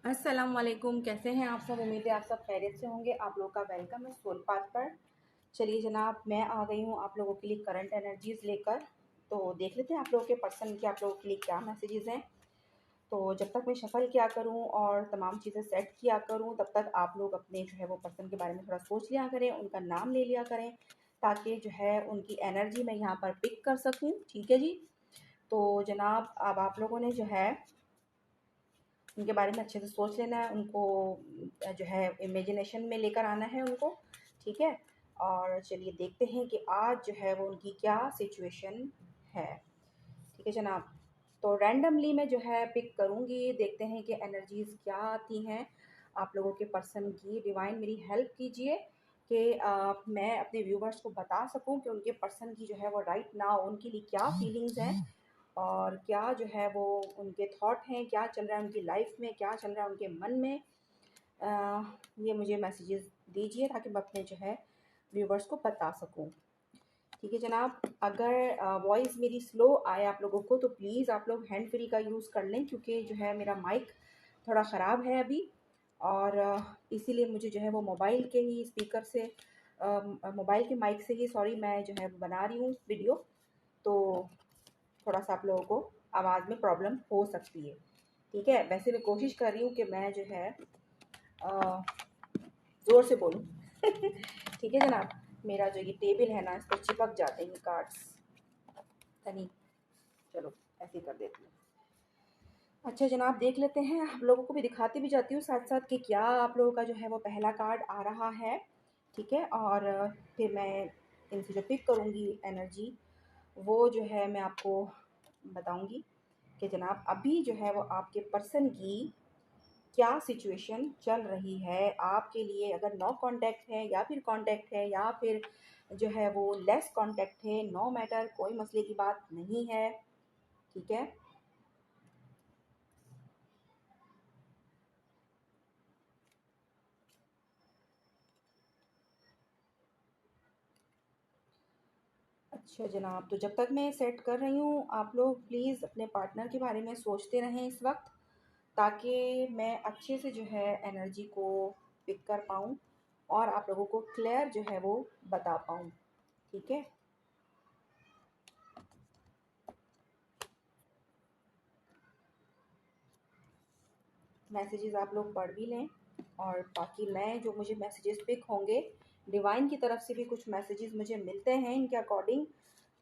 अस्सलाम वालेकुम। कैसे हैं आप सब? उम्मीद है आप सब खैरियत से होंगे। आप लोगों का वेलकम है सोल पाथ पर। चलिए जनाब, मैं आ गई हूँ आप लोगों के लिए करंट एनर्जीज़ लेकर। तो देख लेते हैं आप लोगों के पर्सन के आप लोगों के लिए क्या मैसेजेस हैं। तो जब तक मैं शफल किया करूँ और तमाम चीज़ें सेट किया करूँ, तब तक आप लोग अपने जो है वो पर्सन के बारे में थोड़ा सोच लिया करें, उनका नाम ले लिया करें, ताकि जो है उनकी एनर्जी मैं यहाँ पर पिक कर सकूँ। ठीक है जी। तो जनाब, अब आप लोगों ने जो है उनके बारे में अच्छे से सोच लेना है, उनको जो है इमेजिनेशन में लेकर आना है उनको। ठीक है। और चलिए देखते हैं कि आज जो है वो उनकी क्या सिचुएशन है। ठीक है जनाब। तो रैंडमली मैं जो है पिक करूँगी, देखते हैं कि एनर्जीज़ क्या आती हैं आप लोगों के पर्सन की। डिवाइन मेरी हेल्प कीजिए कि मैं अपने व्यूवर्स को बता सकूं कि उनके पर्सन की जो है वो राइट नाउ उनके लिए क्या फीलिंग्स हैं और क्या जो है वो उनके थॉट हैं, क्या चल रहा है उनकी लाइफ में, क्या चल रहा है उनके मन में। अ, ये मुझे मैसेजेस दीजिए ताकि मैं अपने जो है व्यूवर्स को बता सकूं। ठीक है जनाब। अगर वॉइस मेरी स्लो आए आप लोगों को तो प्लीज़ आप लोग हैंड फ्री का यूज़ कर लें, क्योंकि जो है मेरा माइक थोड़ा ख़राब है अभी। और इसीलिए मुझे जो है वो मोबाइल के ही स्पीकर से, मोबाइल के माइक से ही सॉरी, मैं जो है वो बना रही हूँ वीडियो। तो थोड़ा सा आप लोगों को आवाज़ में प्रॉब्लम हो सकती है। ठीक है। वैसे मैं कोशिश कर रही हूँ कि मैं जो है ज़ोर से बोलूँ। ठीक है जनाब। मेरा जो ये टेबल है ना, इस पर चिपक जाते हैं कार्ड्स तनी। चलो ऐसे ही कर देती हूँ। अच्छा जनाब, देख लेते हैं, आप लोगों को भी दिखाती भी जाती हूँ साथ साथ कि क्या आप लोगों का जो है वो पहला कार्ड आ रहा है। ठीक है। और फिर मैं इनसे जो पिक करूँगी एनर्जी, वो जो है मैं आपको बताऊँगी कि जनाब अभी जो है वो आपके पर्सन की क्या सिचुएशन चल रही है आपके लिए। अगर नो कांटेक्ट है या फिर कांटेक्ट है या फिर जो है वो लेस कांटेक्ट है, नो मैटर, कोई मसले की बात नहीं है। ठीक है। अच्छा जनाब, तो जब तक मैं सेट कर रही हूँ, आप लोग प्लीज़ अपने पार्टनर के बारे में सोचते रहें इस वक्त, ताकि मैं अच्छे से जो है एनर्जी को पिक कर पाऊँ और आप लोगों को क्लियर जो है वो बता पाऊँ। ठीक है। मैसेजेस आप लोग पढ़ भी लें, और बाकी मैं जो मुझे मैसेजेस पिक होंगे, डिवाइन की तरफ से भी कुछ मैसेजेस मुझे मिलते हैं इनके अकॉर्डिंग,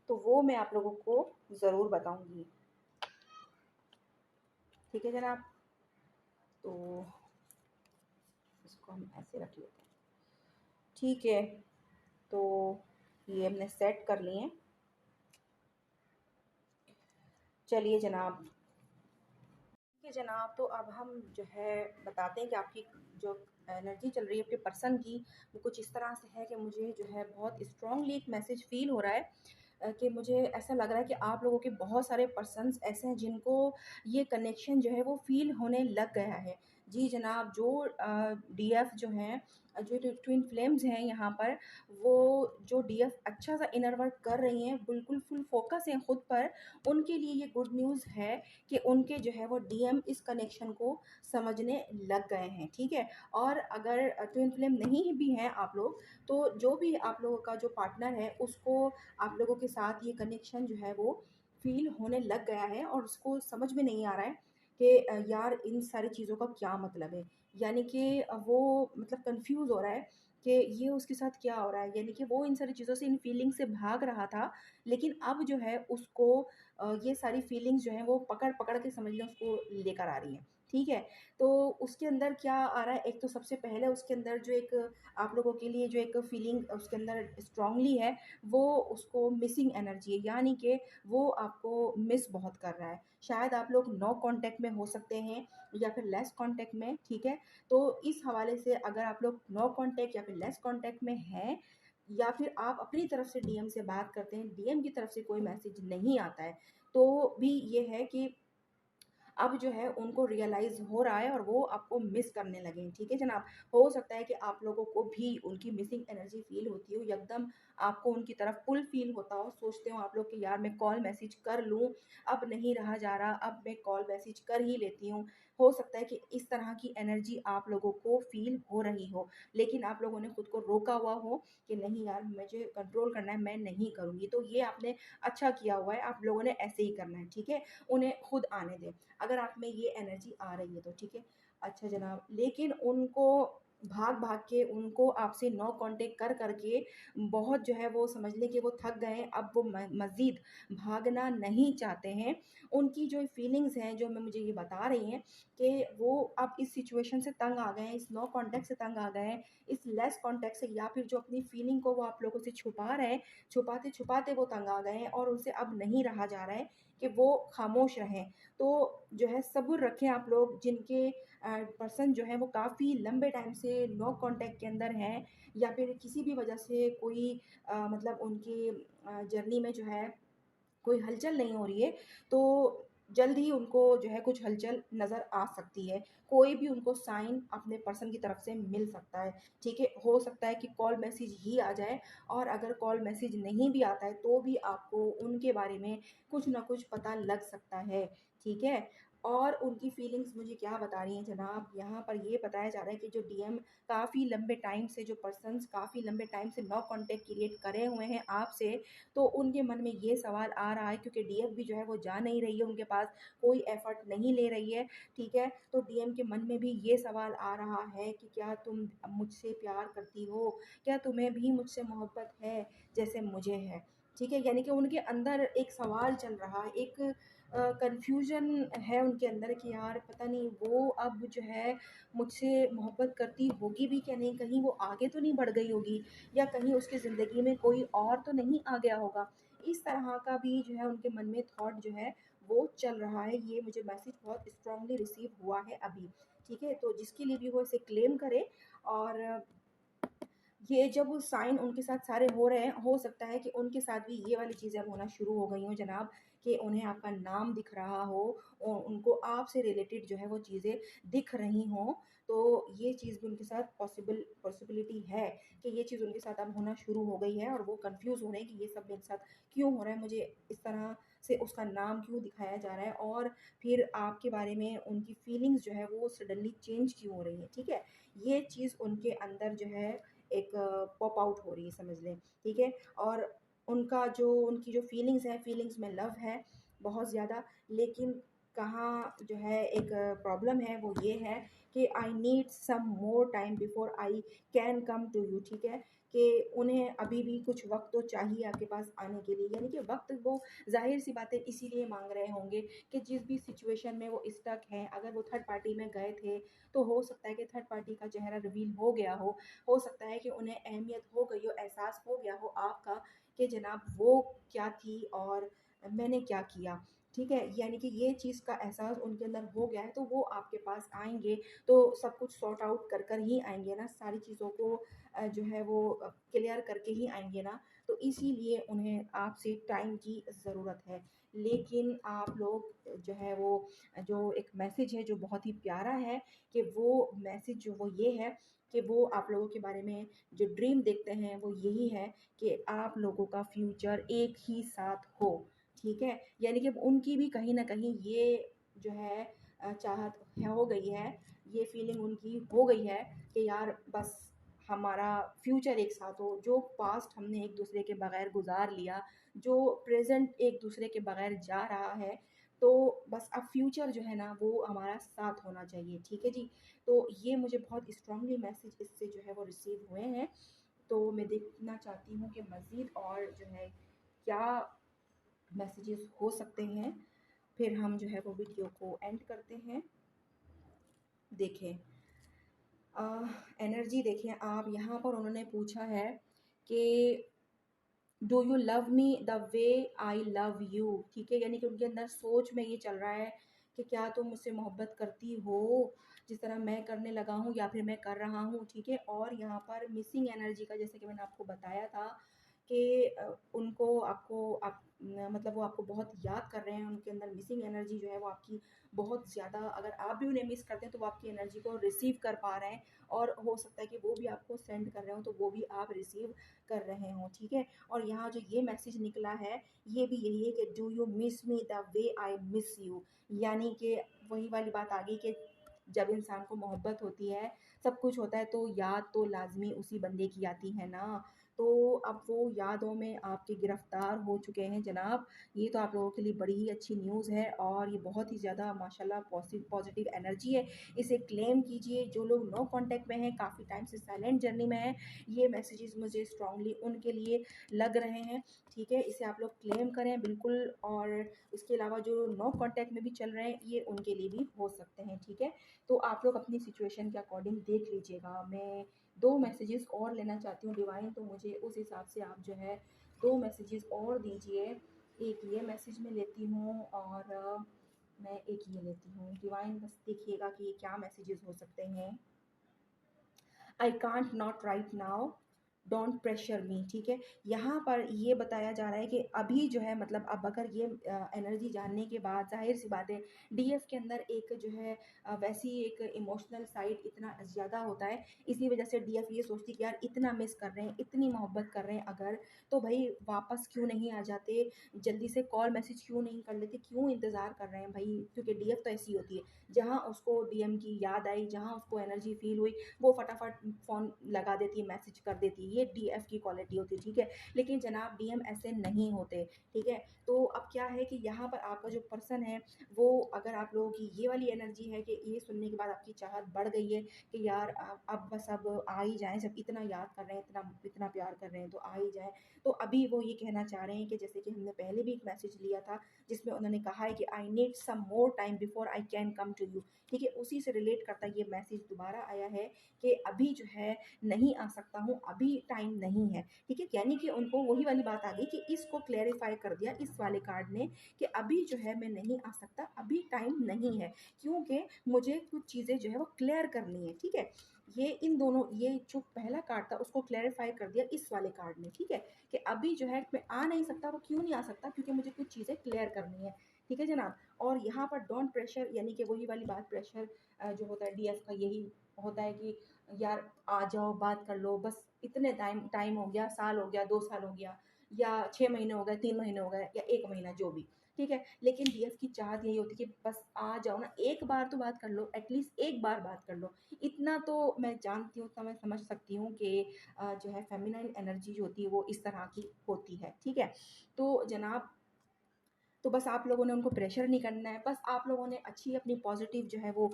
तो वो मैं आप लोगों को ज़रूर बताऊंगी। ठीक है जनाब। तो इसको हम ऐसे रख लेते हैं। ठीक है। तो ये हमने सेट कर लिए हैं। चलिए जनाब। ठीक है जनाब, तो अब हम जो है बताते हैं कि आपकी जो एनर्जी चल रही है आपके पर्सन की, वो कुछ इस तरह से है कि मुझे जो है बहुत स्ट्रांगली एक मैसेज फील हो रहा है, कि मुझे ऐसा लग रहा है कि आप लोगों के बहुत सारे पर्सन्स ऐसे हैं जिनको ये कनेक्शन जो है वो फील होने लग गया है। जी जनाब, जो डीएफ जो हैं, जो ट्विन फ्लेम्स हैं यहाँ पर, वो जो डीएफ अच्छा सा इनर वर्क कर रही हैं, बिल्कुल फुल फोकस हैं खुद पर, उनके लिए ये गुड न्यूज़ है कि उनके जो है वो डीएम इस कनेक्शन को समझने लग गए हैं। ठीक है। और अगर ट्विन फ्लेम नहीं भी हैं आप लोग, तो जो भी आप लोगों का जो पार्टनर है, उसको आप लोगों के साथ ये कनेक्शन जो है वो फील होने लग गया है, और उसको समझ में नहीं आ रहा है कि यार इन सारी चीज़ों का क्या मतलब है। यानी कि वो मतलब कंफ्यूज हो रहा है कि ये उसके साथ क्या हो रहा है। यानी कि वो इन सारी चीज़ों से, इन फीलिंग से भाग रहा था, लेकिन अब जो है उसको ये सारी फीलिंग्स जो हैं वो पकड़ पकड़ के समझ लें उसको लेकर आ रही हैं। ठीक है। तो उसके अंदर क्या आ रहा है, एक तो सबसे पहले उसके अंदर जो एक आप लोगों के लिए जो एक फीलिंग उसके अंदर स्ट्रांगली है, वो उसको मिसिंग एनर्जी है, यानी कि वो आपको मिस बहुत कर रहा है। शायद आप लोग नो कांटेक्ट में हो सकते हैं या फिर लेस कांटेक्ट में। ठीक है। तो इस हवाले से अगर आप लोग नो कांटेक्ट या फिर लेस कांटेक्ट में हैं, या फिर आप अपनी तरफ से डीएम से बात करते हैं, डीएम की तरफ से कोई मैसेज नहीं आता है, तो भी ये है कि अब जो है उनको रियलाइज़ हो रहा है और वो आपको मिस करने लगे हैं। ठीक है जनाब। हो सकता है कि आप लोगों को भी उनकी मिसिंग एनर्जी फ़ील होती हो, एकदम आपको उनकी तरफ पुल फ़ील होता हो, सोचते हो आप लोग कि यार मैं कॉल मैसेज कर लूँ, अब नहीं रहा जा रहा, अब मैं कॉल मैसेज कर ही लेती हूँ। हो सकता है कि इस तरह की एनर्जी आप लोगों को फ़ील हो रही हो, लेकिन आप लोगों ने खुद को रोका हुआ हो कि नहीं यार मुझे कंट्रोल करना है, मैं नहीं करूँगी। तो ये आपने अच्छा किया हुआ है, आप लोगों ने ऐसे ही करना है, ठीक है? उन्हें खुद आने दें, अगर आप में ये एनर्जी आ रही है तो, ठीक है? अच्छा जनाब, लेकिन उनको भाग-भाग के उनको आपसे नो कॉन्टैक्ट कर के बहुत जो है वो समझ लें कि वो थक गए हैं, अब वो मज़ीद भागना नहीं चाहते हैं। उनकी जो फीलिंग्स हैं, जो मैं मुझे ये बता रही हैं कि वो अब इस सिचुएशन से तंग आ गए हैं, इस नो कॉन्टैक्ट से तंग आ गए हैं, इस लेस कॉन्टैक्ट से, या फिर जो अपनी फीलिंग को वो आप लोगों से छुपा रहे हैं, छुपाते-छुपाते वो तंग आ गए हैं और उनसे अब नहीं रहा जा रहा है कि वो खामोश रहें। तो जो है सब्र रखें आप लोग, जिनके पर्सन जो है वो काफ़ी लंबे टाइम से नो कॉन्टैक्ट के अंदर हैं, या फिर किसी भी वजह से कोई मतलब उनकी जर्नी में जो है कोई हलचल नहीं हो रही है, तो जल्द ही उनको जो है कुछ हलचल नज़र आ सकती है। कोई भी उनको साइन अपने पर्सन की तरफ से मिल सकता है, ठीक है? हो सकता है कि कॉल मैसेज ही आ जाए, और अगर कॉल मैसेज नहीं भी आता है, तो भी आपको उनके बारे में कुछ न कुछ पता लग सकता है, ठीक है? और उनकी फीलिंग्स मुझे क्या बता रही हैं जनाब, यहाँ पर ये बताया जा रहा है कि जो डीएम काफ़ी लंबे टाइम से, जो पर्सन्स काफ़ी लंबे टाइम से नो कॉन्टैक्ट क्रिएट करे हुए हैं आपसे, तो उनके मन में ये सवाल आ रहा है, क्योंकि डीएम भी जो है वो जा नहीं रही है, उनके पास कोई एफर्ट नहीं ले रही है, ठीक है? तो डीएम के मन में भी ये सवाल आ रहा है कि क्या तुम मुझसे प्यार करती हो? क्या तुम्हें भी मुझसे मोहब्बत है जैसे मुझे है? ठीक है? यानी कि उनके अंदर एक सवाल चल रहा है, एक कन्फ्यूज़न है उनके अंदर कि यार पता नहीं वो अब जो है मुझसे मोहब्बत करती होगी भी क्या नहीं, कहीं वो आगे तो नहीं बढ़ गई होगी, या कहीं उसकी ज़िंदगी में कोई और तो नहीं आ गया होगा। इस तरह का भी जो है उनके मन में थॉट जो है वो चल रहा है। ये मुझे मैसेज बहुत स्ट्रांगली रिसीव हुआ है अभी, ठीक है? तो जिसके लिए भी हो इसे क्लेम करे, और ये जब साइन उनके साथ सारे हो रहे हैं, हो सकता है कि उनके साथ भी ये वाली चीज़ें अब होना शुरू हो गई हों जनाब, कि उन्हें आपका नाम दिख रहा हो, उनको आपसे रिलेटेड जो है वो चीज़ें दिख रही हों। तो ये चीज़ भी उनके साथ पॉसिबिलिटी है कि ये चीज़ उनके साथ अब होना शुरू हो गई है, और वो कन्फ्यूज़ हो रहे हैं कि ये सब मेरे साथ क्यों हो रहा है, मुझे इस तरह से उसका नाम क्यों दिखाया जा रहा है, और फिर आपके बारे में उनकी फीलिंग्स जो है वो सडनली चेंज क्यों हो रही है, ठीक है? ये चीज़ उनके अंदर जो है एक पॉप आउट हो रही है, समझ लें, ठीक है? और उनकी जो फीलिंग्स हैं, फीलिंग्स में लव है बहुत ज़्यादा, लेकिन कहाँ जो है एक प्रॉब्लम है, वो ये है कि I need some more time before I can come to you, ठीक है? कि उन्हें अभी भी कुछ वक़्त तो चाहिए आपके पास आने के लिए, यानी कि वक़्त वो ज़ाहिर-सी बात है इसीलिए माँग रहे होंगे कि जिस भी सिचुएशन में वो स्टक हैं, अगर वो थर्ड पार्टी में गए थे, तो हो सकता है कि थर्ड पार्टी का चेहरा रिवील हो सकता है कि उन्हें अहमियत हो गई हो, एहसास हो गया हो आपका, कि जनाब वो क्या थी और मैंने क्या किया, ठीक है? यानी कि ये चीज़ का एहसास उनके अंदर हो गया है, तो वो आपके पास आएँगे, तो सब कुछ सॉर्ट आउट कर ही आएँगे ना, सारी चीज़ों को जो है वो क्लियर करके ही आएँगे ना, तो इसीलिए उन्हें आपसे टाइम की ज़रूरत है। लेकिन आप लोग जो है वो जो एक मैसेज है जो बहुत ही प्यारा है, कि वो मैसेज जो वो ये है कि वो आप लोगों के बारे में जो ड्रीम देखते हैं वो यही है कि आप लोगों का फ्यूचर एक ही साथ हो, ठीक है? यानी कि उनकी भी कहीं न कहीं ये जो है चाहत हो गई है, ये फीलिंग उनकी हो गई है कि यार बस हमारा फ्यूचर एक साथ हो। जो पास्ट हमने एक-दूसरे के बगैर गुज़ार लिया, जो प्रेज़ेंट एक-दूसरे के बगैर जा रहा है, तो बस अब फ्यूचर जो है ना वो हमारा साथ होना चाहिए, ठीक है जी? तो ये मुझे बहुत स्ट्रांगली मैसेज इससे जो है वो रिसीव हुए हैं। तो मैं देखना चाहती हूँ कि मज़ीद और जो है क्या मैसेजेस हो सकते हैं। फिर हम जो है वो वीडियो को एंड करते हैं। देखें एनर्जी देखें आप, यहाँ पर उन्होंने पूछा है कि do you love me the way I love you, ठीक है? यानी कि उनके अंदर सोच में ये चल रहा है कि क्या तुम मुझसे मोहब्बत करती हो जिस तरह मैं करने लगा हूँ, या फिर मैं कर रहा हूँ, ठीक है? और यहाँ पर मिसिंग एनर्जी का, जैसे कि मैंने आपको बताया था कि उनको आपको मतलब वो आपको बहुत याद कर रहे हैं, उनके अंदर मिसिंग एनर्जी जो है वो आपकी बहुत ज़्यादा, अगर आप भी उन्हें मिस करते हैं तो वो आपकी एनर्जी को रिसीव कर पा रहे हैं, और हो सकता है कि वो भी आपको सेंड कर रहे हो तो वो भी आप रिसीव कर रहे हों, ठीक है? और यहाँ जो ये मैसेज निकला है, ये भी यही है कि do you miss me the way I miss you, यानी कि वही वाली बात आ गई कि जब इंसान को मोहब्बत होती है, सब कुछ होता है, तो याद तो लाज़मी उसी बंदे की आती है ना। तो अब वो यादों में आपके गिरफ़्तार हो चुके हैं जनाब। ये तो आप लोगों के लिए बड़ी ही अच्छी न्यूज़ है और ये बहुत ही ज़्यादा माशाल्लाह पॉज़िटिव एनर्जी है। इसे क्लेम कीजिए। जो लोग नो कॉन्टैक्ट में हैं, काफ़ी टाइम से साइलेंट जर्नी में हैं, ये मैसेजेस मुझे स्ट्रांगली उनके लिए लग रहे हैं, ठीक है? इसे आप लोग क्लेम करें बिल्कुल। और इसके अलावा जो नो कॉन्टैक्ट में भी चल रहे हैं, ये उनके लिए भी हो सकते हैं, ठीक है? तो आप लोग अपनी सिचुएशन के अकॉर्डिंग देख लीजिएगा। मैं 2 मैसेजेस और लेना चाहती हूँ डिवाइन, तो मुझे उस हिसाब से आप जो है 2 मैसेजेस और दीजिए। एक ये मैसेज मैं लेती हूँ और मैं एक ये लेती हूँ। डिवाइन बस देखिएगा कि ये क्या मैसेजेस हो सकते हैं। I can't not right now, don't pressure me, ठीक है? यहाँ पर ये बताया जा रहा है कि अभी जो है, मतलब अब अगर ये एनर्जी जानने के बाद ज़ाहिर सी बात है, डीएफ के अंदर एक जो है वैसी एक इमोशनल साइड इतना ज़्यादा होता है। इसी वजह से डीएफ ये सोचती है कि यार इतना मिस कर रहे हैं, इतनी मोहब्बत कर रहे हैं अगर, तो भाई वापस क्यों नहीं आ जाते, जल्दी से कॉल मैसेज क्यों नहीं कर लेते, क्यों इंतज़ार कर रहे हैं भाई? क्योंकि डीएफ तो ऐसी होती है, जहाँ उसको डीएम की याद आई, जहाँ उसको एनर्जी फील हुई, वो फटाफट फ़ोन लगा देती है, मैसेज कर देती है। ये डीएफ की क्वालिटी होती है, ठीक है? लेकिन जनाब डीएम ऐसे नहीं होते, ठीक है? तो अब क्या है कि यहाँ पर आपका जो पर्सन है, वो अगर आप लोगों की ये वाली एनर्जी है कि ये सुनने के बाद आपकी चाहत बढ़ गई है कि यार अब बस अब आ ही जाएँ, जब इतना याद कर रहे हैं, इतना इतना प्यार कर रहे हैं, तो आ ही जाएँ। तो अभी वो ये कहना चाह रहे हैं कि जैसे कि हमने पहले भी एक मैसेज लिया था, जिसमें उन्होंने कहा है कि I need some more time before I can come to you, ठीक है? उसी से रिलेट करता ये मैसेज दोबारा आया है कि अभी जो है नहीं आ सकता हूँ, अभी टाइम नहीं है, ठीक है? यानी कि उनको वही वाली बात आ गई कि इसको क्लैरिफ़ाई कर दिया इस वाले कार्ड ने कि अभी जो है मैं नहीं आ सकता, अभी टाइम नहीं है, क्योंकि मुझे कुछ चीज़ें जो है वो क्लियर करनी है, ठीक है? ये इन दोनों, ये जो पहला कार्ड था उसको क्लैरिफ़ाई कर दिया इस वाले कार्ड ने, ठीक है? कि अभी जो है मैं आ नहीं सकता, वो क्यों नहीं आ सकता? क्योंकि मुझे कुछ चीज़ें क्लियर करनी है, ठीक है जनाब? और यहाँ पर डोंट प्रेशर, यानी कि वही वाली बात, प्रेशर जो होता है डीएफ का यही होता है कि यार आ जाओ, बात कर लो, बस इतने टाइम टाइम हो गया, साल हो गया, 2 साल हो गया, या 6 महीने हो गए, 3 महीने हो गए, या 1 महीना, जो भी, ठीक है? लेकिन डीएफ की चाहत यही होती है कि बस आ जाओ ना, एक बार तो बात कर लो, एटलीस्ट एक बार बात कर लो। इतना तो मैं जानती हूँ, इतना मैं समझ सकती हूँ कि जो है फेमिनाइन एनर्जी जो होती है वो इस तरह की होती है, ठीक है? तो जनाब, तो बस आप लोगों ने उनको प्रेशर नहीं करना है, बस आप लोगों ने अच्छी अपनी पॉजिटिव जो है वो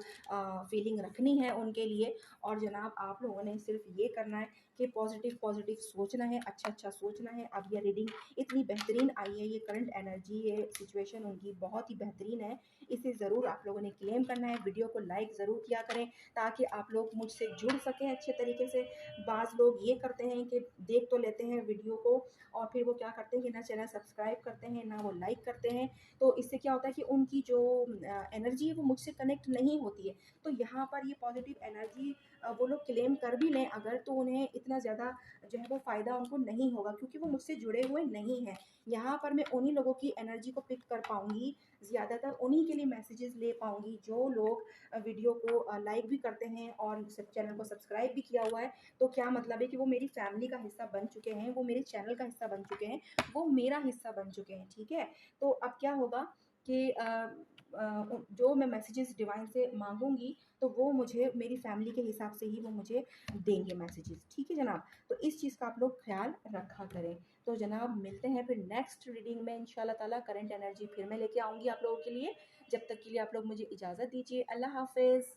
फीलिंग रखनी है उनके लिए। और जनाब आप लोगों ने सिर्फ ये करना है कि पॉजिटिव पॉजिटिव सोचना है, अच्छा अच्छा सोचना है। अब ये रीडिंग इतनी बेहतरीन आई है, ये करंट एनर्जी, ये सिचुएशन उनकी बहुत ही बेहतरीन है, इसे ज़रूर आप लोगों ने क्लेम करना है। वीडियो को लाइक ज़रूर किया करें ताकि आप लोग मुझसे जुड़ सकें अच्छे तरीके से। बाज़ लोग ये करते हैं कि देख तो लेते हैं वीडियो को, और फिर वो क्या करते हैं कि ना चैनल सब्सक्राइब करते हैं, ना वो लाइक करते हैं। तो इससे क्या होता है कि उनकी जो एनर्जी है वो मुझसे कनेक्ट नहीं होती है। तो यहाँ पर ये पॉजिटिव एनर्जी वो लोग क्लेम कर भी लें अगर, तो उन्हें इतना ज़्यादा जो है वो फ़ायदा उनको नहीं होगा, क्योंकि वो मुझसे जुड़े हुए नहीं हैं। यहाँ पर मैं उन्हीं लोगों की एनर्जी को पिक कर पाऊँगी, ज़्यादातर उन्हीं के लिए मैसेजेस ले पाऊँगी जो लोग वीडियो को लाइक भी करते हैं और चैनल को सब्सक्राइब भी किया हुआ है। तो क्या मतलब है कि वो मेरी फैमिली का हिस्सा बन चुके हैं, वो मेरे चैनल का हिस्सा बन चुके हैं, वो मेरा हिस्सा बन चुके हैं, ठीक है? तो अब क्या होगा कि जो मैं मैसेजेस डिवाइन से मांगूंगी, तो वो मुझे मेरी फैमिली के हिसाब से ही वो मुझे देंगे मैसेजेस, ठीक है जनाब? तो इस चीज़ का आप लोग ख्याल रखा करें। तो जनाब मिलते हैं फिर नेक्स्ट रीडिंग में इंशाल्लाह ताला। करंट एनर्जी फिर मैं लेके आऊँगी आप लोगों के लिए। जब तक के लिए आप लोग मुझे इजाज़त दीजिए। अल्लाह हाफिज़।